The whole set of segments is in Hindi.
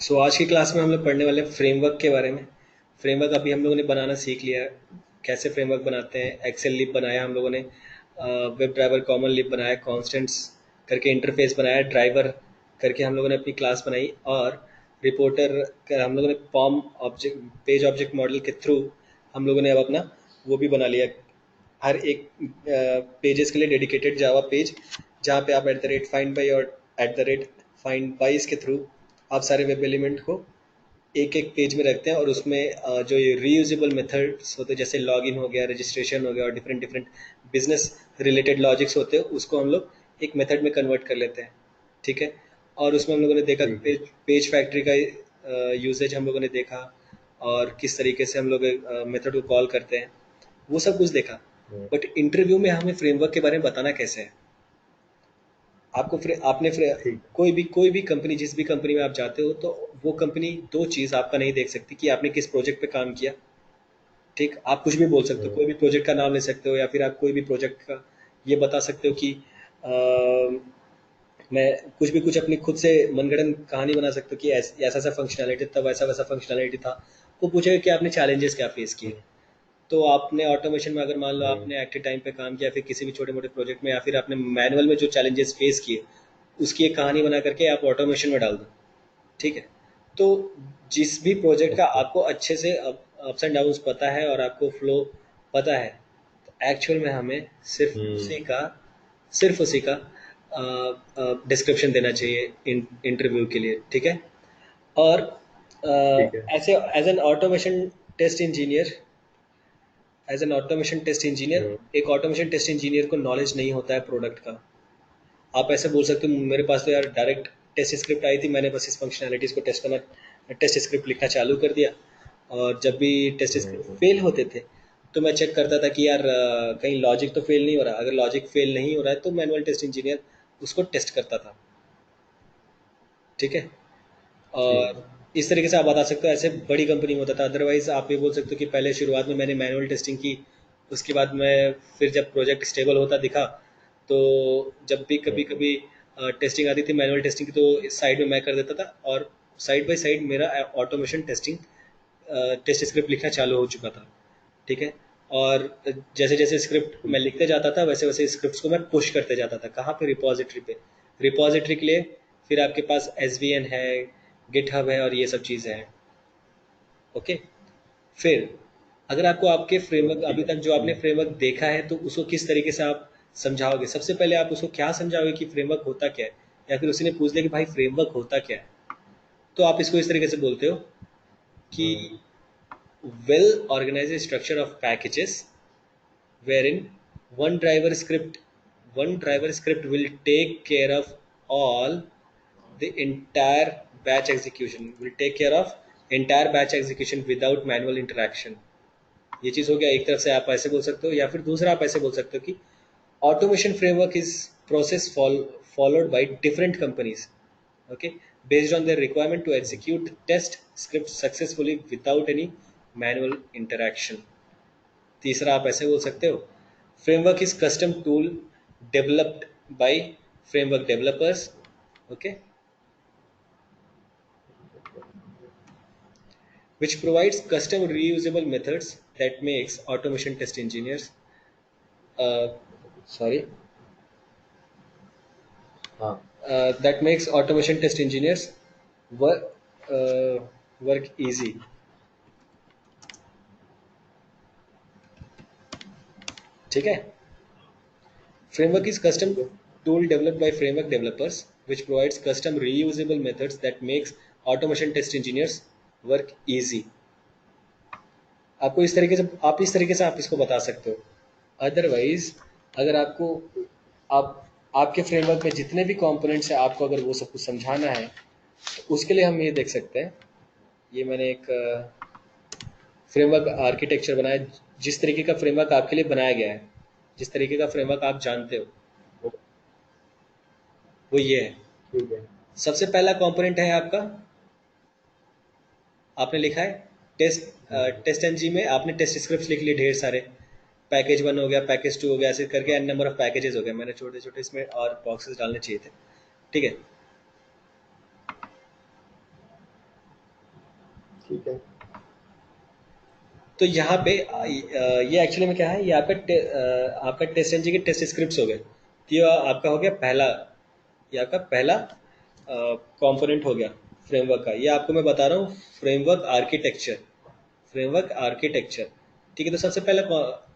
सो आज की क्लास में हम लोग पढ़ने वाले हैं फ्रेमवर्क के बारे में। फ्रेमवर्क अभी हम लोगों ने बनाना सीख लिया है, कैसे फ्रेमवर्क बनाते हैं। एक्सेल लिप बनाया हम लोगों ने, वेब ड्राइवर कॉमन लिप बनाया, कॉन्स्टेंट्स करके इंटरफेस बनाया, ड्राइवर करके हम लोगों ने अपनी क्लास बनाई, और रिपोर्टर कर हम लोगों ने form object page object model के थ्रू हम लोगों ने अब अपना वो भी बना लिया। हर एक पेजेस के लिए डेडिकेटेड जावा पेज, जहाँ पे आप eight the rate find by और एट द रेट फाइंड बाइस के थ्रू आप सारे वेब एलिमेंट को एक एक पेज में रखते हैं, और उसमें जो ये रीयूजेबल मेथड्स होते हैं जैसे लॉगिन हो गया, रजिस्ट्रेशन हो गया, और different different business related logics होते हैं, उसको हम लोग एक मेथड में कन्वर्ट कर लेते हैं। ठीक है। और उसमें हम लोगों ने देखा ठीक है। पेज फैक्ट्री का यूसेज हम लोगों ने देखा, और किस तरीके से हम लोग मेथड को कॉल करते हैं, वो सब कुछ देखा। हम्म, बट इंटरव्यू में हमें फ्रेमवर्क के बारे में बताना कैसे है? आपको ठीक है। कोई भी कंपनी, जिस भी कंपनी में आप जाते हो, तो वो कंपनी दो चीज़ आपका नहीं देख सकती कि आपने किस प्रोजेक्ट पे काम किया। ठीक, आप कुछ भी बोल सकते हो, हम्म, कोई भी प्रोजेक्ट का नाम ले सकते हो, या फिर आप कोई भी प्रोजेक्ट का ये बता सकते हो कि मैं कुछ भी कुछ अपनी खुद से मनगढ़ंत कहानी बना सकते हो कि ऐसा ऐसा फंक्शनैलिटी था, वैसा वैसा फंक्शनैलिटी था। वो पूछेगा कि आपने चैलेंजेस क्या फेस किए। हम्म, तो आपने ऑटोमेशन में अगर मान लो हम्म, आपने एक्टिव टाइम पे काम किया, फिर किसी भी छोटे मोटे प्रोजेक्ट में, या फिर आपने मैनुअल में जो चैलेंजेस फेस किए, उसकी एक कहानी बना करके आप ऑटोमेशन में डाल दो। ठीक है। तो जिस भी प्रोजेक्ट का ओके। आपको अच्छे से अप्स एंड डाउन्स पता है और आपको फ्लो पता है, तो एक्चुअल में हमें हम्म, सिर्फ उसी का डिस्क्रिप्शन देना चाहिए इंटरव्यू के लिए। ठीक है। और ठीक है। ऐसे as an automation test engineer as an automation test hmm, engineer एक ऑटोमेशन टेस्ट इंजीनियर को नॉलेज नहीं होता है प्रोडक्ट का। आप ऐसे बोल सकते हो, मेरे पास तो यार डायरेक्ट टेस्ट स्क्रिप्ट आई थी, मैंने बस इस फंक्शनैलिटीज़ को टेस्ट करना, टेस्ट स्क्रिप्ट लिखना चालू कर दिया। और जब भी टेस्ट स्क्रिप्ट हम्म, फेल होते थे, तो मैं चेक करता था कि यार कहीं लॉजिक तो फेल नहीं हो रहा। अगर लॉजिक फेल नहीं हो रहा है तो मैनुअल टेस्ट इंजीनियर उसको टेस्ट करता था। ठीक है। ठीक और है। इस तरीके से आप बता सकते हो, ऐसे बड़ी कंपनी में होता था। अदरवाइज आप ये बोल सकते हो कि पहले शुरुआत में मैंने मैनुअल टेस्टिंग की, उसके बाद मैं फिर जब प्रोजेक्ट स्टेबल होता दिखा, तो जब भी कभी हम्म, कभी टेस्टिंग आती थी मैनुअल टेस्टिंग की, तो साइड में मैं कर देता था, और साइड बाय साइड मेरा ऑटोमेशन टेस्टिंग टेस्ट स्क्रिप्ट लिखना चालू हो चुका था। ठीक है। और जैसे जैसे स्क्रिप्ट मैं ठीक है। लिखते जाता था, वैसे वैसे स्क्रिप्ट्स को मैं पुश करते जाता था। कहाँ पे? रिपॉजिटरी पे। रिपॉजिटरी के लिए फिर आपके पास एस है, गिटहब है, और ये सब चीज़ें हैं। ओके। फिर अगर आपको आपके फ्रेमवर्क, ठीक अभी है। तक जो आपने फ्रेमवर्क देखा है, तो उसको किस तरीके से आप समझाओगे? सबसे पहले आप उसको क्या समझाओगे कि फ्रेमवर्क होता क्या है? या फिर उसी ने पूछ लिया कि भाई फ्रेमवर्क होता क्या है, तो आप इसको इस तरीके से बोलते हो कि हम्म, well organized structure of packages wherein one driver script one driver script will take care of all the entire batch execution without manual interaction। ये चीज़ हो गया। एक तरफ से आप ऐसे बोल सकते हो, या फिर दूसरा आप ऐसे बोल सकते हो कि automation framework is process followed by different companies, okay, based on their requirement to hmm, execute test scripts successfully without any manual interaction। तीसरा आप ऐसे बोल सकते हो, framework is custom tool developed by framework developers, okay, which provides custom reusable methods that makes automation test engineers sorry हाँ। that makes automation test engineers work work easy। ठीक है। Framework is custom ठीक है। tool developed by framework developers which provides custom reusable methods that makes automation test engineers work easy। आपको इस तरीके से आप इसको बता सकते हो। अदरवाइज अगर आपको आप आपके फ्रेमवर्क में जितने भी कंपोनेंट्स हैं, आपको अगर वो सब कुछ समझाना है, तो उसके लिए हम ये देख सकते हैं। ये मैंने एक फ्रेमवर्क आर्किटेक्चर बनाया। जिस तरीके का फ्रेमवर्क आपके लिए बनाया गया है, जिस तरीके का फ्रेमवर्क आप जानते हो, वो ये है। ठीक है। सबसे पहला कंपोनेंट है आपका, आपने लिखा है टेस्ट। हम्म, टेस्ट एनजी में आपने टेस्ट स्क्रिप्ट लिख लिए ढेर सारे। पैकेज 1 हो गया, पैकेज 2 हो गया, ऐसे करके एन नंबर ऑफ पैकेजेस हो गए। मैंने छोटे छोटे इसमें और बॉक्सेस डालने चाहिए थे। ठीक है। ठीक है। तो यहाँ पे ये एक्चुअली में क्या है, ये आपका टेस्ट एनजी के टेस्ट स्क्रिप्ट्स हो गए, तो ये आपका हो गया पहला, ये आपका पहला कंपोनेंट हो गया फ्रेमवर्क का। ये आपको मैं बता रहा हूँ फ्रेमवर्क आर्किटेक्चर, फ्रेमवर्क आर्किटेक्चर। ठीक है, तो सबसे पहला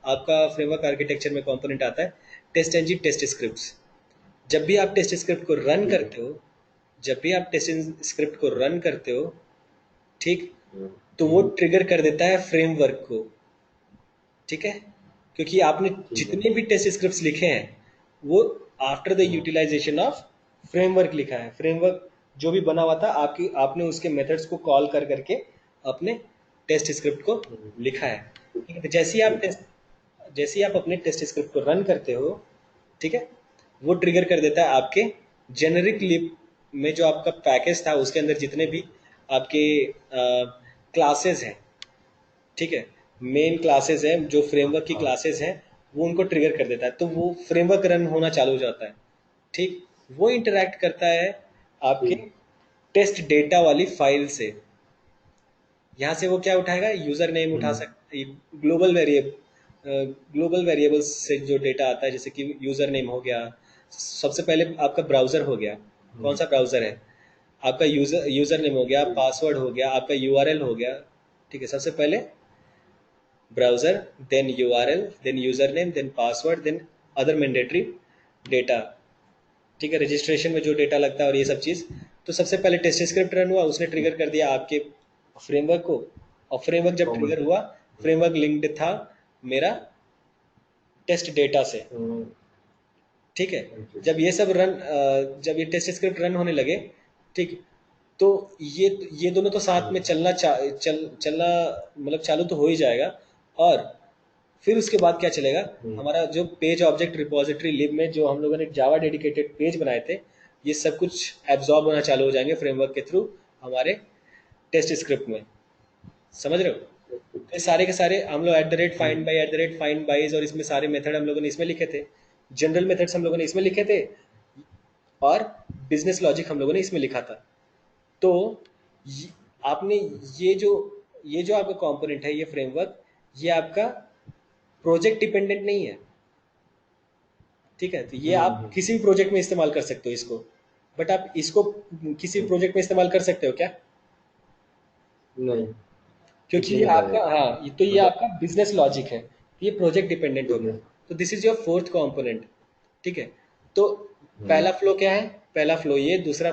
आपका फ्रेमवर्क आर्किटेक्चर में कंपोनेंट आता है टेस्ट एनजी टेस्ट स्क्रिप्ट्स। जब भी आप टेस्ट स्क्रिप्ट को रन ठीक है। करते हो, जब भी आप टेस्ट स्क्रिप्ट को रन करते हो, ठीक, हम्म, तो वो ट्रिगर कर देता है फ्रेमवर्क को। ठीक है, क्योंकि आपने ठीक है। जितने भी टेस्ट स्क्रिप्ट्स लिखे हैं वो after the hmm, utilization of framework लिखा है। फ्रेमवर्क जो भी बना हुआ था आपकी, आपने उसके मेथड्स को कॉल कर करके अपने टेस्ट स्क्रिप्ट को हम्म, लिखा है। ठीक ठीक है, तो जैसे ही आप ठीक है। टेस्ट, जैसे ही आप अपने टेस्ट स्क्रिप्ट को रन करते हो, ठीक है, वो ट्रिगर कर देता है आपके जेनरिक लिब में जो आपका पैकेज था उसके अंदर जितने भी आपके क्लासेस हैं, ठीक है, मेन क्लासेस हैं जो फ्रेमवर्क की हाँ। क्लासेस हैं, वो उनको ट्रिगर कर देता है, तो वो फ्रेमवर्क रन होना चालू हो जाता है। ठीक, वो इंटरेक्ट करता है आपके ठीक। टेस्ट डेटा वाली फाइल से। यहाँ से वो क्या उठाएगा, यूजर नेम उठा हम्म, सकता, ग्लोबल वेरिएबल, ग्लोबल वेरिएबल्स से जो डेटा आता है, जैसे कि यूजर नेम हो गया, सबसे पहले आपका ब्राउजर हो गया, कौन हम्म, सा ब्राउजर है, आपका यूजर यूजर नेम हो गया, ठीक। पासवर्ड हो गया, आपका यूआरएल हो गया। ठीक है, सबसे पहले browser, then URL, then user name, then password, then other mandatory data. ठीक है, रजिस्ट्रेशन में जो डेटा लगता है और ये सब चीज़। तो सबसे पहले टेस्ट स्क्रिप्ट रन हुआ, उसने ट्रिगर कर दिया आपके फ्रेमवर्क को, और फ्रेमवर्क जब कॉमन। ट्रिगर हुआ, फ्रेमवर्क लिंक्ड था मेरा टेस्ट डेटा से। ठीक है, जब ये सब रन, जब ये टेस्ट स्क्रिप्ट रन होने लगे, ठीक, तो ये दोनों तो साथ में चलना मतलब चालू तो हो ही जाएगा। और फिर उसके बाद क्या चलेगा, हमारा जो पेज ऑब्जेक्ट रिपोजिटरी लिब में जो हम लोगों ने जावा डेडिकेटेड पेज बनाए थे, ये सब कुछ एब्जॉर्ब होना चालू हो जाएंगे फ्रेमवर्क के थ्रू हमारे टेस्ट स्क्रिप्ट में। समझ रहे हो, तो ये सारे के सारे हम लोग at the rate find by, at the rate find bys, और इसमें सारे मेथड हम लोगों ने इसमें लिखे थे, जनरल मेथड्स हम लोगों ने इसमें लिखे थे, और बिजनेस लॉजिक हम लोगों ने इसमें लिखा था। तो ये- आपने ये जो आपका कंपोनेंट है, ये फ्रेमवर्क, ये आपका प्रोजेक्ट डिपेंडेंट नहीं है। ठीक है, तो ये आप किसी भी प्रोजेक्ट में इस्तेमाल कर सकते हो इसको, बट आप इसको किसी भी प्रोजेक्ट में इस्तेमाल कर सकते हो क्या? नहीं, कुछ क्योंकि नहीं ये होता है। आपका, हाँ, तो ये मतलब आपका बिजनेस लॉजिक है, ये प्रोजेक्ट डिपेंडेंट हो गया। बिजनेस। तो this is your fourth component. ठीक है, तो पहला फ्लो क्या है, पहला फ्लो ये, दूसरा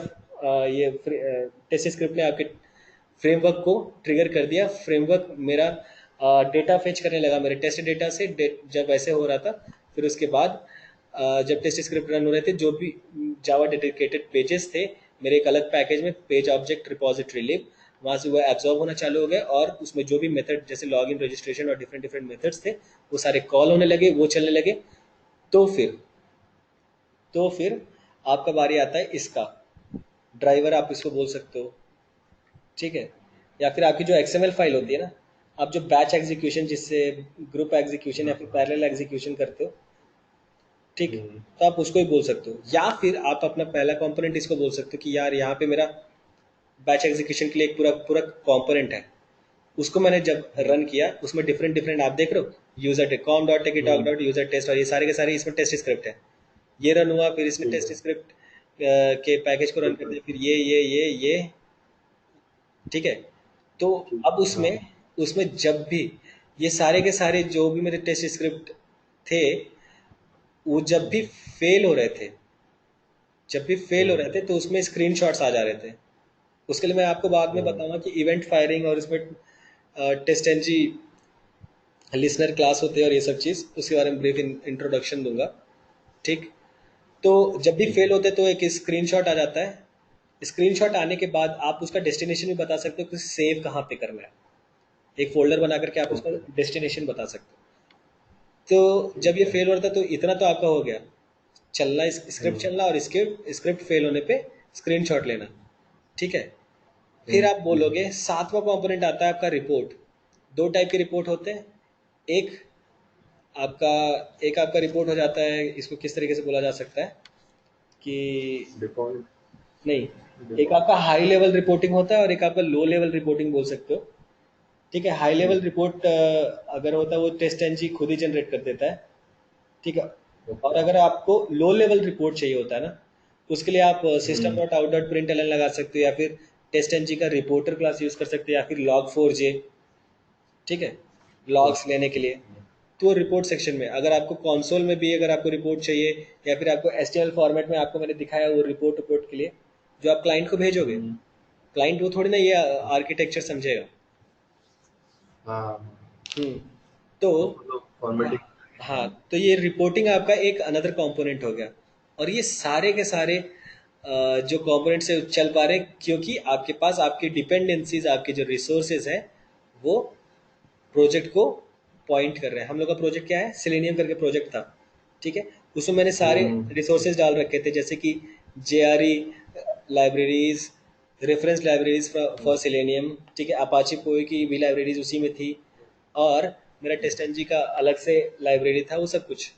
ये टेस्ट स्क्रिप्ट ने आपके फ्रेमवर्क को ट्रिगर कर दिया, फ्रेमवर्क मेरा डेटा फेच करने लगा मेरे टेस्ट डेटा से, जब वैसे हो रहा था। फिर उसके बाद जब टेस्ट स्क्रिप्ट रन हो रहे थे, जो भी जावा डेडिकेटेड पेजेस थे मेरे एक अलग पैकेज में, पेज ऑब्जेक्ट रिपोजिटरी लिब, वहाँ से वो एब्जॉर्ब होना चालू हो गए, और उसमें जो भी मेथड जैसे लॉगिन, रजिस्ट्रेशन और डिफरेंट डिफरेंट मेथड्स थे, वो सारे कॉल होने लगे, वो चलने लगे। तो फिर तो फिर आपका बारी आता है इसका, ड्राइवर आप इसको बोल सकते हो। ठीक है, या फिर आपकी जो एक्सएमएल फाइल होती है ना, आप जो बैच एग्जीक्यूशन, जिससे ग्रुप एग्जीक्यूशन या फिर पैरेलल एग्जीक्यूशन करते हो, ठीक, तो आप उसको ही बोल सकते हो। या फिर आप अपना पहला कंपोनेंट इसको बोल सकते हो कि यार यहाँ पे मेरा बैच एग्जीक्यूशन के लिए एक पूरा पूरा कंपोनेंट है, उसको मैंने जब रन किया, उसमें डिफरेंट डिफरेंट आप देख रहे हो, user com dot tech talk dot user test, और ये सारे के सारे इसमें टेस्ट स्क्रिप्ट है। ये रन हुआ, फिर इसने ठीक टेस्ट है। स्क्रिप्ट के पैकेज को रन कर दिया, फिर ये। ठीक है, तो ठीक। अब हाँ। उसमें उसमें जब भी ये सारे के सारे जो भी मेरे टेस्ट स्क्रिप्ट थे, वो जब भी फेल हो रहे थे, जब भी फेल हो रहे थे, तो उसमें स्क्रीनशॉट्स आ जा रहे थे। उसके लिए मैं आपको बाद में बताऊंगा कि इवेंट फायरिंग और इसमें test N G listener class होते हैं और ये सब चीज़, उसके बारे में ब्रीफ इंट्रोडक्शन दूंगा। ठीक, तो जब भी ठीक फेल है। होते हैं तो एक स्क्रीनशॉट आ जाता है। स्क्रीनशॉट आने के बाद आप उसका डेस्टिनेशन भी बता सकते हो कि सेव कहाँ पे करना है, एक फोल्डर बना करके आप उसका ओके। डेस्टिनेशन बता सकते हो। तो जब ठीक ये है। फेल हो रहा था, तो इतना तो आपका हो गया, चलना, स्क्रिप्ट चलना, और स्क्रिप्ट स्क्रिप्ट फेल होने पे स्क्रीनशॉट लेना। ठीक है, फिर आप ठीक है। बोलोगे सातवां कंपोनेंट आता है आपका रिपोर्ट। दो टाइप के रिपोर्ट होते हैं, एक आपका एक आपका रिपोर्ट हो जाता है, इसको किस तरीके से बोला जा सकता है कि डिफॉल्ट। नहीं, एक देखो। आपका हाई लेवल रिपोर्टिंग होता है और एक आपका लो लेवल रिपोर्टिंग बोल सकते हो। ठीक है, हाई लेवल ठीक। रिपोर्ट अगर होता है वो टेस्ट एनजी खुद ही जनरेट कर देता है। ठीक है, और ओके। अगर आपको लो लेवल रिपोर्ट चाहिए होता है ना, तो उसके लिए आप system hmm. Dot out dot println लगा सकते हो, या फिर टेस्ट एनजी का रिपोर्टर क्लास यूज कर सकते हो, या फिर लॉग फोर जे। ठीक है, लॉग्स लेने के लिए। ओके। तो रिपोर्ट सेक्शन में अगर आपको कंसोल में भी अगर आपको रिपोर्ट चाहिए, या फिर आपको एसटीएमएल फॉर्मेट में आपको मैंने दिखाया वो रिपोर्ट रिपोर्ट के लिए जो आप क्लाइंट को भेजोगे, हम्म। क्लाइंट वो थोड़ी ना ये आर्किटेक्चर समझेगा। हाँ। हम्म। तो उसको तो फॉर्मेटिंग। हाँ, तो ये रिपोर्टिंग आपका एक अनदर कंपोनेंट हो गया। और ये सारे के सारे जो कंपोनेंट से चल पा रहे हैं, क्योंकि आपके पास आपकी डिपेंडेंसीज, आपके जो रिसोर्सेज हैं वो प्रोजेक्ट को पॉइंट कर रहे हैं। हम लोग का प्रोजेक्ट क्या है, सिलेनियम करके प्रोजेक्ट था। ठीक है, उसमें मैंने सारे हम्म। रिसोर्सेज डाल रखे थे, जैसे कि JRE libraries, reference libraries for selenium. ठीक है, अपाची पोई की भी लाइब्रेरीज उसी में थी, और मेरा टेस्ट एनजी का अलग से लाइब्रेरी था, वो सब कुछ।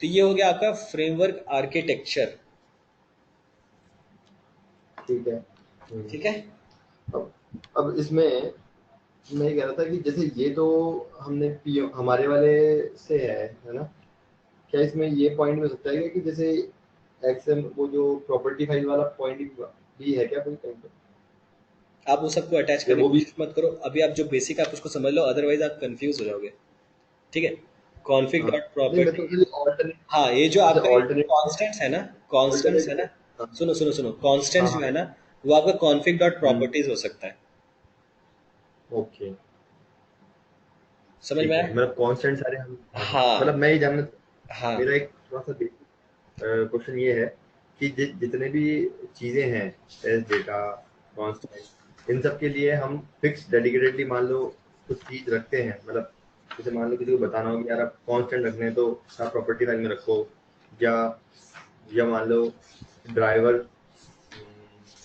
तो ये हो गया आपका फ्रेमवर्क आर्किटेक्चर। ठीक है। ठीक है। अब इसमें मैं ये कह रहा था कि जैसे ये तो हमने पी हमारे वाले से है ना? क्या इसमें ये पॉइंट हो सकता है कि जैसे एक्सएम वो जो प्रॉपर्टी फाइल वाला पॉइंट भी है क्या कोई कहीं पे? आप वो सबको अटैच या करने वो की भी? कोशिश मत करो अभी, आप जो बेसिक आप उसको समझ लो, अदरवाइज आप कंफ्यूज हो जाओगे। ठीक है, कॉन्फिग हाँ। डॉट नहीं, मैं तो प्रॉपर्टी। खाली ऑल्टरनेट, हाँ, ये जो जैसे आपका ये ऑल्टरनेट कॉन्स्टेंट्स है ना, कॉन्स्टेंट्स है ऑल्टरनेट। ना, हाँ। सुनो सुनो सुनो, हाँ कॉन्स्टेंट्स जो हाँ। है ना, वो आपका कॉन्फिग डॉट हम्म। प्रॉपर्टीज हो सकता है। ओके। समझ में ठीक है, आया? मतलब कांस्टेंट सारे हम। हाँ हाँ, मतलब हाँ मैं ये जानना, हाँ। मेरा एक थोड़ा सा क्वेश्चन ये है कि जितने भी चीजें हैं, टेस्ट डेटा, कांस्टेंट, इन सब के लिए हम फिक्स डेडिकेटेडली मान लो कुछ चीज रखते हैं, मतलब जैसे मान लो किसी को बताना हो कि यार आप कांस्टेंट रखने हैं तो आप प्रॉपर्टी फाइल में रखो, या मान लो ड्राइवर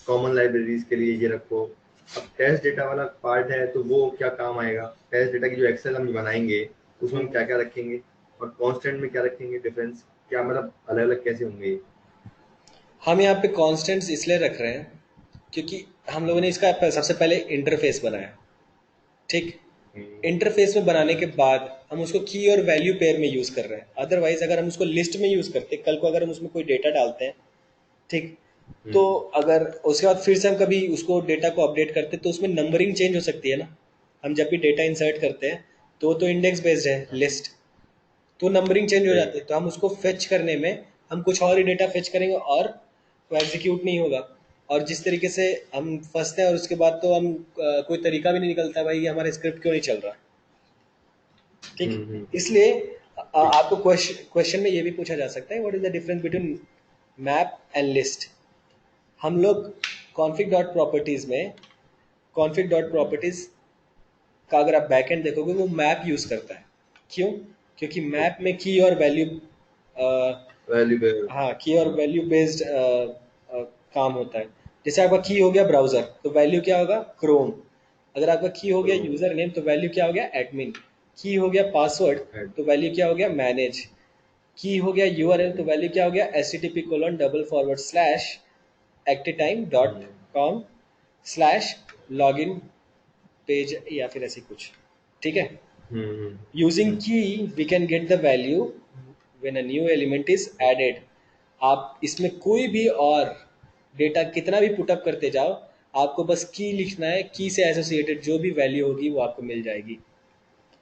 कॉमन लाइब्रेरीज के लिए ये रखो। अब टेस्ट डेटा वाला पार्ट है तो वो क्या काम आएगा? टेस्ट डेटा की जो एक्सेल हम बनाएंगे उसमें हम हम्म। क्या क्या रखेंगे, और कांस्टेंट में क्या रखेंगे, डिफरेंस क्या, मतलब अलग अलग कैसे होंगे ये? हम यहाँ पे कॉन्स्टेंट्स इसलिए रख रहे हैं क्योंकि हम लोगों ने इसका सबसे पहले इंटरफेस बनाया। ठीक, हम्म। इंटरफेस में बनाने के बाद हम उसको की और वैल्यू पेयर में यूज कर रहे हैं। अदरवाइज अगर हम उसको लिस्ट में यूज करते, कल को अगर हम उसमें कोई डेटा डालते हैं, ठीक, तो हम्म। अगर उसके बाद फिर से हम कभी उसको डेटा को अपडेट करते हैं तो उसमें नंबरिंग चेंज हो सकती है ना। हम जब भी डेटा इंसर्ट करते हैं तो वो तो इंडेक्स बेस्ड है लिस्ट, तो नंबरिंग चेंज हो जाती राइट। है, तो हम उसको फेच करने में हम कुछ और ही डेटा फेच करेंगे और वो एग्जीक्यूट नहीं होगा। और जिस तरीके से हम फंसते हैं और उसके बाद तो हम कोई तरीका भी नहीं निकलता भाई ये हमारा स्क्रिप्ट क्यों नहीं चल रहा। ठीक, हम्म। इसलिए ठीक। आपको क्वेश्चन में ये भी पूछा जा सकता है, what is the difference between map and list. हम लोग कॉन्फिग डॉट प्रॉपर्टीज में, कॉन्फिग डॉट प्रॉपर्टीज का अगर आप बैकएंड देखोगे वो मैप यूज करता है। क्यों? क्योंकि मैप ओके। में की और वैल्यू, वैल्यूबल। हाँ, की और वैल्यू बेस्ड काम होता है। जैसे आपका की हो गया ब्राउजर तो वैल्यू क्या होगा, क्रोम। अगर आपका की हो गया तो यूजर नेम तो वैल्यू क्या हो गया, एडमिन। की हो गया पासवर्ड तो वैल्यू क्या हो गया, मैनेज। की हो गया यूआरएल तो वैल्यू क्या हो गया, http:// actitime.com / login पेज, या फिर ऐसी कुछ। ठीक है, यूजिंग हम्म। की we can get the value when a new element is added. आप इसमें कोई भी और डेटा कितना भी पुटअप करते जाओ, आपको बस की लिखना है, की से एसोसिएटेड जो भी वैल्यू होगी वो आपको मिल जाएगी।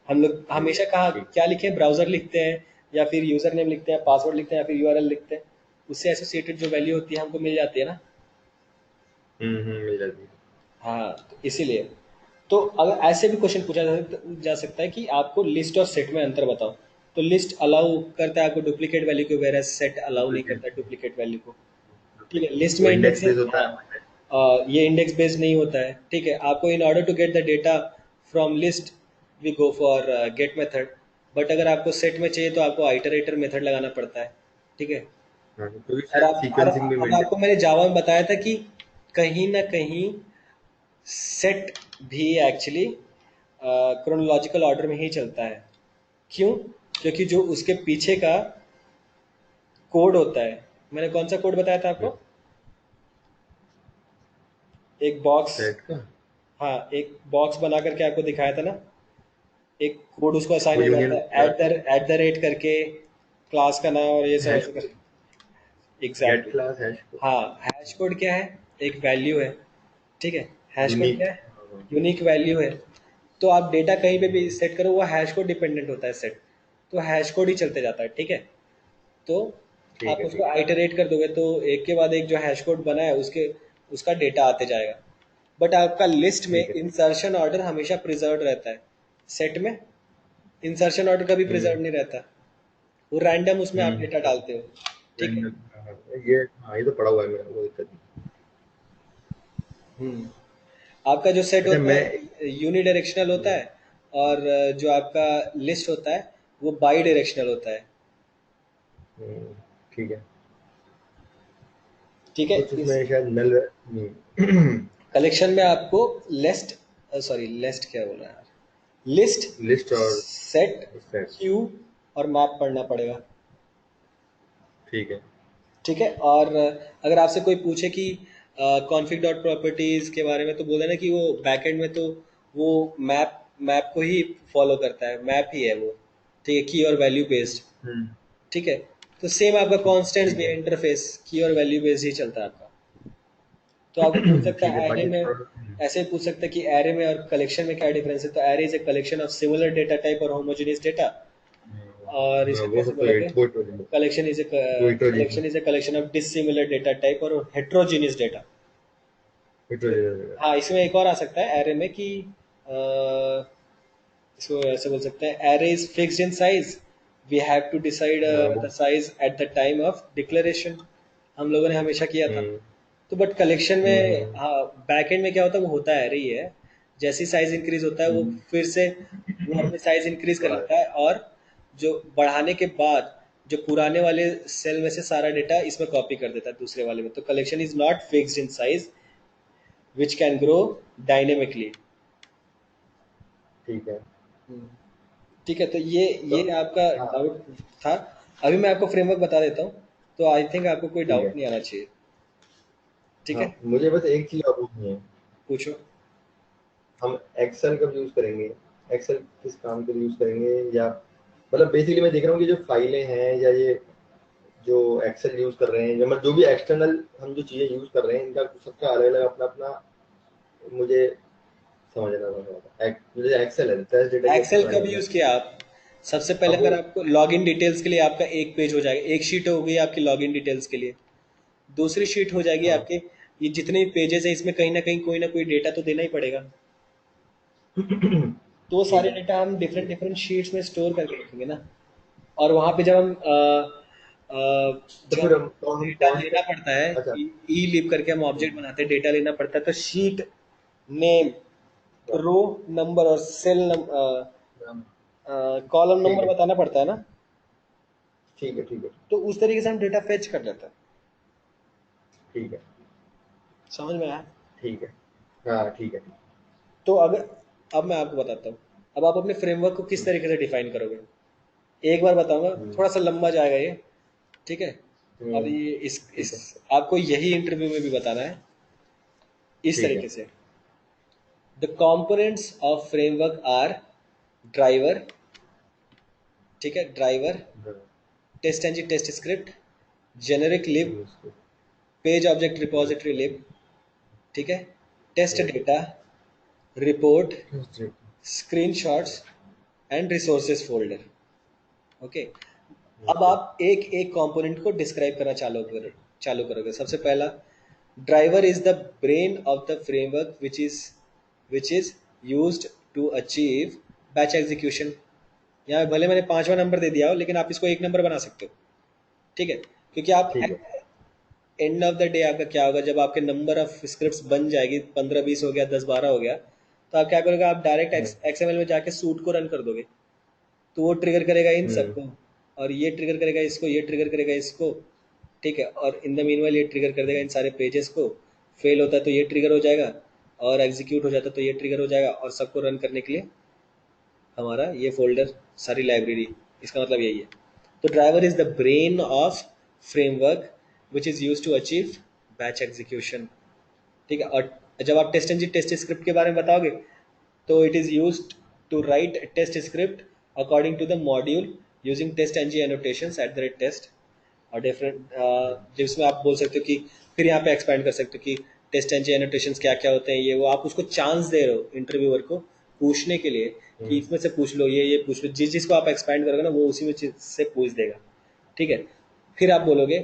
हम लोग हमेशा कहाँ ठीक। क्या लिखें, ब्राउजर लिखते हैं या फिर यूजर नेम लिखते हैं, पासवर्ड लिखते हैं या फिर यूआरएल लिखते हैं, उससे एसोसिएटेड जो वैल्यू होती है हमको मिल जाती है ना। मिल जाती है। हाँ, तो इसीलिए तो अगर ऐसे भी क्वेश्चन पूछा जा सकता है कि आपको लिस्ट और सेट में अंतर बताओ, तो लिस्ट अलाउ करता है आपको डुप्लीकेट वैल्यू को, वेयर सेट अलाउ नहीं करता है डुप्लीकेट वैल्यू को। ठीक है, लिस्ट वो में इंडेक्स इंडेक्स, बेस होता हाँ, है। ये इंडेक्स बेस्ड नहीं होता है। ठीक है, आपको in order to get the data from list we go for get method, but अगर आपको सेट में चाहिए तो आपको आइटरेटर मेथड लगाना पड़ता है। ठीक है, हाँ, क्योंकि और शायद आप सीक्वेंसिंग भी अब मेंटेन। आपको मैंने जावा में बताया था कि कहीं ना कहीं सेट भी एक्चुअली क्रोनोलॉजिकल ऑर्डर में ही चलता है। क्यों? क्योंकि जो उसके पीछे का कोड होता है, मैंने कौन सा कोड बताया था आपको, एक बॉक्स, सेट का हाँ एक बॉक्स बना करके आपको दिखाया था ना, एक कोड उसको असाइन वो हो जाता यूनियन है एट द रेट करके, क्लास का नाम और ये सब हैश ऐसे कर। Get exactly. क्लास हैश हाँ, हैश कोड क्या है? एक वैल्यू है, ठीक है। Hash code unique. क्या है? यूनिक वैल्यू है। तो आप डेटा कहीं पे भी सेट करो, वो हैश कोड डिपेंडेंट होता है सेट, तो हैश कोड ही चलते जाता है, ठीक है। तो ठीक आप है उसको ठीक है। आइटरेट कर दोगे तो एक के बाद एक जो हैश कोड बना है उसके उसका डेटा आते जाएगा। बट आपका लिस्ट में ठीक है। इंसर्शन ऑर्डर हमेशा प्रिजर्व रहता है। सेट में इंसर्शन ऑर्डर कभी हम्म प्रिजर्व नहीं रहता, वो रैंडम उसमें आप डेटा हम्म। डालते हो, ठीक है। ये हाँ, ये तो पड़ा हुआ है मेरा, कोई दिक्कत नहीं। हम्म। आपका जो सेट अच्छा होता मैं है यूनि डायरेक्शनल होता हम्म, है, और जो आपका लिस्ट होता है वो बाई डायरेक्शनल होता है, हम्म, ठीक है। ठीक है। कुछ इस उसमें शायद नल कलेक्शन में आपको लिस्ट, सॉरी लिस्ट क्या बोल रहा है यार, लिस्ट, लिस्ट और सेट, सेट। क्यू और मैप पढ़ना पड़ेगा, ठीक है। ठीक है। और अगर आपसे कोई पूछे कि कॉन्फिग डॉट प्रॉपर्टीज के बारे में, तो बोल देना कि वो बैकएंड में तो वो मैप मैप को ही फॉलो करता है, मैप ही है वो, ठीक है, की और वैल्यू बेस्ड, हम्म, ठीक है। तो सेम आपका कॉन्स्टेंट्स ठीक भी है। है, इंटरफेस की और वैल्यू बेस्ड ही चलता है आपका। तो आपको पूछ सकता ठीक है है एरे बाकी में, थोड़ा ऐसे ही पूछ सकता है कि एरे में और कलेक्शन में क्या डिफरेंस है, तो array is a collection of similar data type और होमोजेनियस डेटा, और हाँ, इसका वो कैसे सब तो बोलोगे? कलेक्शन इज ए वो collection is a collection of dissimilar data type और हेट्रोजीनियस डेटा। हाँ, इसमें एक और आ सकता है एरे में कि इसको ऐसे बोल सकते हैं, array is fixed in size, we have to decide हाँ, वो the size at the time of declaration, हम लोगों ने हमेशा किया था। हम्म तो बट कलेक्शन में, हम्म हाँ बैक एंड में क्या होता है, वो होता है रही है, जैसी साइज इंक्रीज होता है वो हम्म, फिर से वो अपनी साइज इंक्रीज कर बड़ा लेता है, और जो बढ़ाने के बाद जो पुराने वाले सेल में से सारा डेटा इसमें कॉपी कर देता है दूसरे वाले में। तो collection is not fixed in size which can grow dynamically. ठीक है। ठीक है, तो तो ये आपका हाँ डाउट था। अभी मैं आपको फ्रेमवर्क बता देता हूँ, तो आई थिंक आपको कोई ठीक डाउट है। नहीं आना चाहिए, ठीक हाँ है। मुझे बस एक चीज और पूछनी है। पूछो। हम एक्सेल कब यूज करेंगे? एक्सेल किस काम के लिए यूज करेंगे? या मतलब बेसिकली मैं देख रहा हूँ कि जो फाइलें हैं या ये जो एक्सेल यूज कर रहे हैं, या मतलब जो भी एक्सटर्नल हम जो चीजें यूज कर रहे हैं, इनका सबका अलग अलग अपना अपना मुझे समझना होगा। मुझे एक्सेल है, टेस्ट डेटा की अच्छी एक्सेल समझ कब नहीं यूज आती। किया आप? सबसे पहले अब वो अगर आपको लॉगिन डिटेल्स के लिए आपका एक पेज हो जाएगा, एक शीट हो गई आपकी लॉगिन डिटेल्स के लिए, दूसरी शीट हो जाएगी हाँ आपके ये जितने पेजेस है, इसमें कहीं ना कहीं कोई ना कोई डेटा तो देना ही पड़ेगा। तो वो ठीक सारे है डेटा हम डिफरेंट ठीक है। डिफरेंट शीट्स में स्टोर करके रखेंगे ना। और वहाँ पे जब हम तो जो फिर हमें हम तो हम डेटा कौन से लेना पड़ता है, अच्छा ई लिप करके हम ऑब्जेक्ट हम्म, बनाते हैं, डेटा लेना पड़ता है, तो शीट नेम, रो नंबर और सेल कॉलम ठीक नंबर है बताना पड़ता है ना। ठीक है ठीक है तो उस तरीके से हम डेटा फेच कर लेते हैं। ठीक है समझ में आया? ठीक है। हाँ ठीक है। तो अगर, अब मैं आपको बताता हूँ, अब आप अपने फ्रेमवर्क को किस हम्म, तरीके से डिफाइन करोगे। एक बार बताऊंगा, हम्म, थोड़ा सा लंबा जाएगा ये, ठीक है। और हम्म, ये इस ठीक है आपको यही इंटरव्यू में भी बताना है इस ठीक है। तरीके से। The components of framework are driver, ठीक है, ड्राइवर, हाँ, test and test script, generic lib, understood, page object repository understood, lib, ठीक है, test hmm, data, report, understood, screenshots and resources folder, okay. अब understood, आप एक एक कंपोनेंट को डिस्क्राइब करना चालू करोगे। सबसे पहला, driver is the brain of the framework which is used to achieve batch execution. यहाँ भले मैंने पांचवा नंबर दे दिया हो, लेकिन आप इसको एक नंबर बना सकते हो, ठीक है। क्योंकि आप ठीक है एंड ऑफ द डे आपका क्या होगा, जब आपके नंबर ऑफ स्क्रिप्ट्स बन जाएगी, 15-20 हो गया, 10-12 हो गया, तो आप क्या करोगे, आप डायरेक्ट हम्म, एक्सएमएल में जाके सूट को रन कर दोगे। तो वो ट्रिगर करेगा इन हम्म, सबको, और ये ट्रिगर करेगा इसको, ये ट्रिगर करेगा इसको, ठीक है। और इन द मीनवाइल ये ट्रिगर कर देगा इन सारे पेजेस को, फेल होता है तो ये ट्रिगर हो जाएगा, और एग्जीक्यूट हो जाता है तो ये ट्रिगर हो जाएगा, और सबको रन करने के लिए हमारा ये फोल्डर, सारी लाइब्रेरी, इसका मतलब यही है। तो driver is the brain of framework which is use to achieve batch execution, ठीक है। और जब आप टेस्ट एनजी टेस्ट स्क्रिप्ट के बारे में बताओगे तो it is use to write test script according to the module using test NG annotations at the rate test और डिफरेंट जिसमें आप बोल सकते हो कि फिर यहाँ पे एक्सपेंड कर सकते हो कि टेस्ट एंड एनोटेशंस क्या क्या होते हैं, ये वो आप उसको चांस दे रहे हो इंटरव्यूअर को पूछने के लिए कि इसमें से पूछ लो, ये पूछ लो, जिस जिसको आप एक्सपेंड करोगे ना वो उसी में चीज से पूछ देगा। ठीक है, फिर आप बोलोगे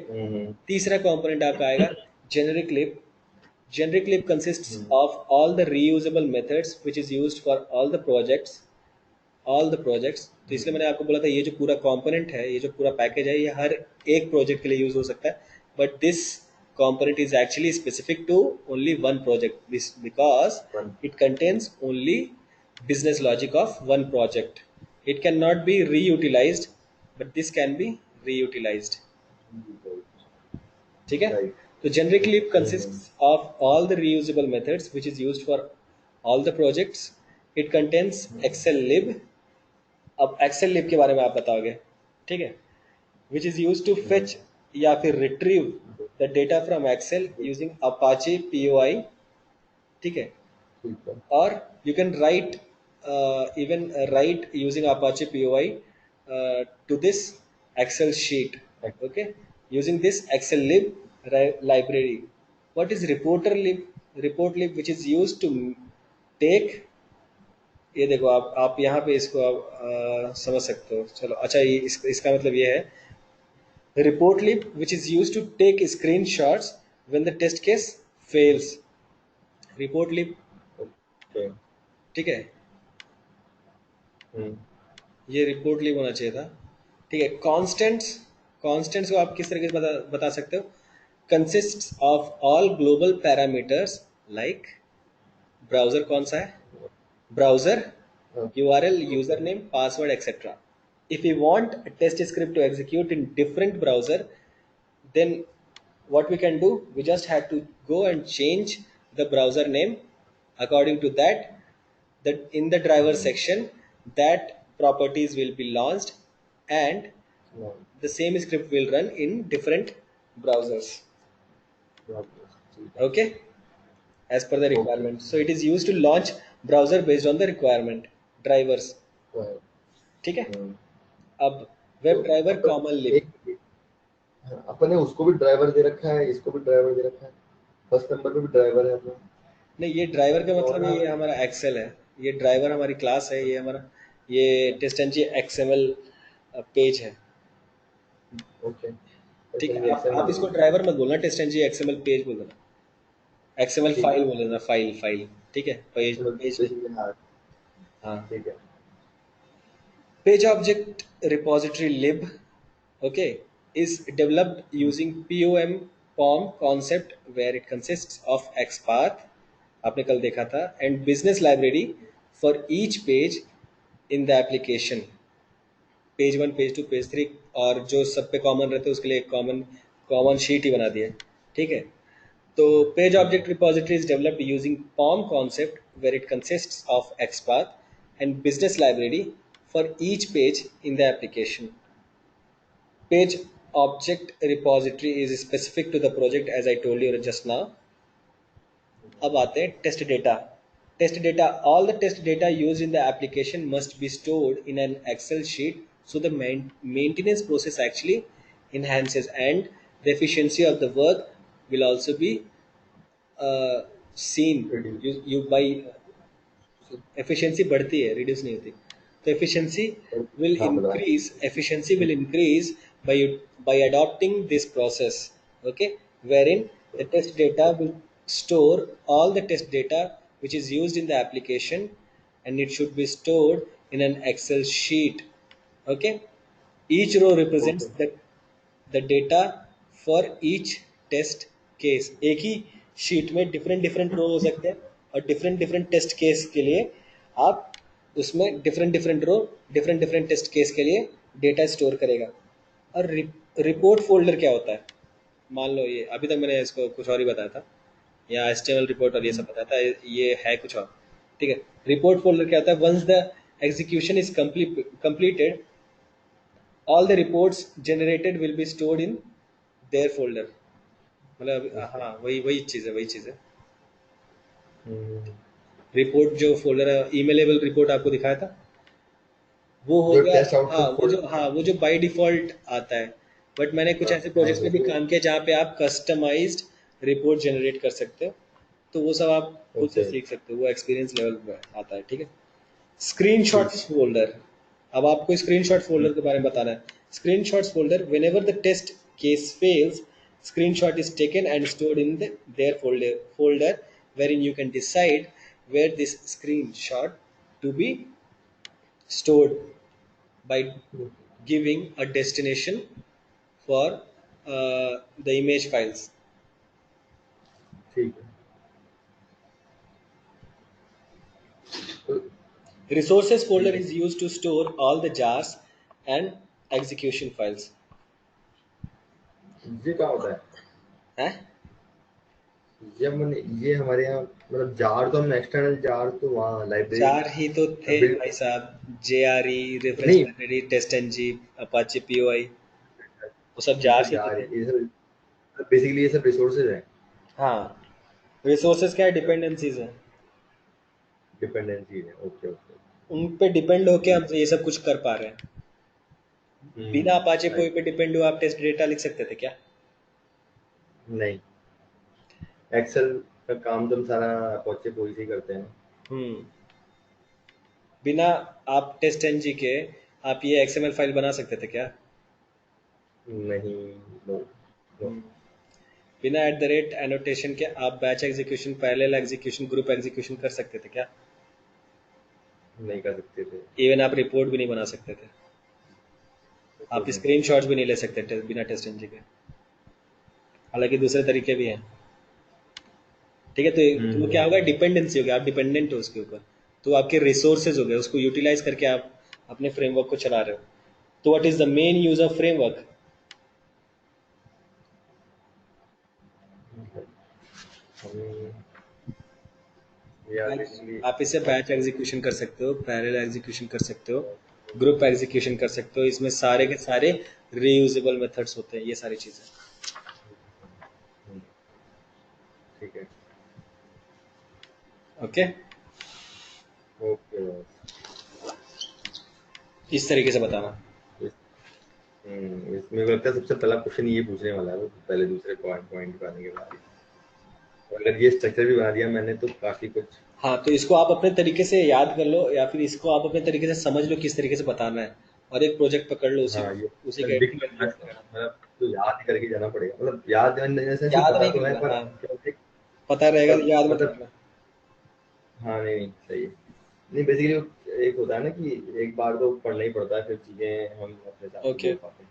तीसरा कंपोनेंट आपका आएगा generic lib. Generic lib consists of all the reusable methods which is used for all the projects। तो इसलिए मैंने आपको बोला था ये जो पूरा कंपोनेंट है, ये जो पूरा पैकेज है, ये हर एक प्रोजेक्ट के लिए यूज हो सकता है, but this component is actually specific to only one project because it contains only business logic of one project. It cannot be reutilized, but this can be reutilized। ठीक है, Right. तो generic lib consists of all the reusable methods which is used for all the projects। it contains excel lib। अब एक्सेल लिब के बारे में आप बताओगे, ठीक है, which is use to fetch या फिर retrieve the data from excel using Apache POI. ठीक है, ठीक है। और you can write even write using Apache POI to this excel sheet, okay, using this excel lib library। what is reporter lib? report lib which is used to take, ये देखो आप यहाँ पे इसको आप समझ सकते हो। चलो अच्छा, ये इसका मतलब ये है report lib which is use to take screenshots when the test case fails. Report lib, Okay. ठीक है, हम्म, ये रिपोर्ट लिब होना चाहिए था। ठीक है, कॉन्स्टेंट्स, कॉन्स्टेंट्स को आप किस तरीके से बता सकते हो? Consist of all global parameters like browser कौन सा है, browser, हाँ, URL, username, password, etc. If we want a test script to execute in different browser, then what we can do? We just have to go and change the browser name according to that. That in the driver section, that properties will be launched, and हाँ, the same script will run in different browsers. ठीक है। Okay, as per the Okay. requirement. So it is used to launch browser based on the requirement drivers। Right. ठीक है, हम्म, अब वेब तो ड्राइवर अपन कॉमन लिब। हाँ, अपन ने उसको भी ड्राइवर दे रखा है, इसको भी ड्राइवर दे रखा है, फर्स्ट नंबर पे भी ड्राइवर है अपना। नहीं, ये ड्राइवर का तो मतलब ना, ये हमारा एक्सेल है, ये ड्राइवर हमारी क्लास है, ये हमारा ये टेस्ट एंड एक्सएमएल पेज है। ओके, ठीक ऐसे है, ही आप एक्सएमएल। इसको ड्राइवर मत बोलना, टेस्ट एंड एक्सएमएल पेज बोल देना, एक्सएमएल ठीक फाइल है, बोल देना, फाइल फाइल। ठीक है, पेज एक्सएमएल पेज नहीं। बेसिकली, हाँ। हाँ, ठीक है। Page object repository lib, okay, is developed using POM concept where it consists of XPath, आपने कल देखा था, and business library for each page in the application। Page one, page two, page three, और जो सब पे कॉमन रहते हैं उसके लिए कॉमन कॉमन शीट ही बना दिया। ठीक है, तो page object repository is developed using POM concept where it consists of XPath and business library for each page in the application। Page object repository is specific to the project as I told you just now। अब आते हैं test data. Test data, all the test data used in the application must be stored in an Excel sheet, so the maintenance process actually enhances and the efficiency of the work will also be seen। Ready. you by efficiency बढ़ती है, रिड्यूस नहीं होती। तो हाँ, बताएं। efficiency will increase by by adopting this process, okay, wherein the test data will store all the test data which is used in the application, and it should be stored in an Excel sheet। okay, each row represents okay, the data for each test case। एक ही शीट में डिफरेंट डिफरेंट रो हो सकते हैं, और डिफरेंट डिफरेंट टेस्ट केस के लिए आप उसमें डिफरेंट डिफरेंट रो, डिफरेंट डिफरेंट टेस्ट केस के लिए डेटा स्टोर करेगा। और रिपोर्ट फोल्डर क्या होता है? मान लो ये अभी तक मैंने इसको कुछ और ही बताया था, या एचटीएमएल रिपोर्ट और ये सब बताया था, ये है कुछ और। ठीक है, रिपोर्ट फोल्डर क्या होता है? Once the execution is completed, all the reports generated will be stored in their folder। मतलब ओके। हाँ, वही वही चीज़ है, वही चीज़ है। हम्म, रिपोर्ट जो फोल्डर है, ईमेलेबल रिपोर्ट आपको दिखाया था, वो हो जो गया। Test output folder. हाँ वो जो बाय डिफॉल्ट आता है। बट मैंने कुछ हाँ ऐसे हाँ, प्रोजेक्ट्स में भी वो काम किया जहाँ पे आप कस्टमाइज्ड रिपोर्ट जनरेट कर सकते हो। तो वो सब आप खुद से ओके। सीख सकते हो, वो एक्सपीरियंस लेवल में आता है, ठीक है। स्क्रीनशॉट्स फोल्डर, अब आपको स्क्रीनशॉट फोल्डर के बारे में बताना है। Screenshots folder, whenever the test case fails, screenshot is taken and stored in their folder wherein you can decide where this screenshot to be stored by giving a destination for the image files. ठीक है। तो Resources folder ठीक है, is used to store all the jars and execution files. ये क्या होता है? है ये मैंने, ये हमारे यहाँ मतलब जार तो हम एक्सटर्नल जार तो वहाँ लाइब्रेरी चार ही तो थे बिल्ड भाई साहब, JRE, रेफरेंस नहीं। Library, TestNG, Apache POI, वो सब ये तो जार ही तो जार, थे। ये सब बेसिकली ये सब रिसोर्सेज हैं। हाँ, रिसोर्सेज क्या है, डिपेंडेंसीज है, डिपेंडेंसी है, ओके ओके। उन पे डिपेंड होके ठीक हम ये सब कुछ कर पा रहे हैं। है। बिना अपाचे पोई राइट। पे डिपेंड हो आप टेस्ट डेटा लिख सकते थे क्या? नहीं, एक्सेल का काम तो हम सारा अपोचे पोई से ही करते हैं ना। हम्म। बिना आप टेस्ट एनजी के आप ये XML फाइल बना सकते थे क्या? नहीं, नो नो। हम्म। बिना एट द रेट एनोटेशन के आप batch execution, parallel execution, group execution कर सकते थे क्या? नहीं कर सकते थे। इवन आप रिपोर्ट भी नहीं बना सकते थे, आप रिपोर्ट नहीं बना स्क्रीनशॉट्स भी सकते। नहीं ले सकते बिना टेस्ट एनजी के। हालांकि दूसरे तरीके भी हैं, ठीक है। तो क्या होगा, हम्म। डिपेंडेंसी हो गया, आप डिपेंडेंट हो उसके ऊपर। तो आपके रिसोर्सेज हो गए, उसको यूटिलाइज करके आप अपने फ्रेमवर्क को चला रहे हो। तो what is the main use of framework? हमें वी आर बेसिकली आप इसे बैच एग्जीक्यूशन कर सकते हो, पैरेलल एग्जीक्यूशन कर सकते हो, ग्रुप एग्जीक्यूशन कर सकते हो। इसमें सारे के सारे रीयूजेबल मेथड्स होते हैं, ये सारी चीजें। ठीक है। Okay, okay. इस तरीके से बताना। इसमें मेरे को लगता है सबसे पहला क्वेश्चन ये पूछने वाला है वो, पहले दूसरे पॉइंट पॉइंट पे आने के बाद ही। और अगर ये स्ट्रक्चर भी बना दिया मैंने तो काफी कुछ। हाँ, तो इसको आप अपने तरीके से याद कर लो, या फिर इसको आप अपने तरीके से समझ लो किस तरीके से बताना है, और एक प्रोजेक्ट पकड़ लो, उसी हाँ, ये उसी मैं के लिख implement लूंगा इसको, करना। मतलब तो याद ही करके जाना पड़ेगा, मतलब याद इन द सेंस याद पता नहीं तो है करना, पर हाँ, क्या होता है। पता रहेगा पर तो याद मत मतलब करना। हाँ, नहीं नहीं सही है। नहीं बेसिकली एक होता है ना कि एक बार तो पढ़ना ही पड़ता है, फिर चीजें हम अपने हिसाब से ओके। बोल पाते हैं।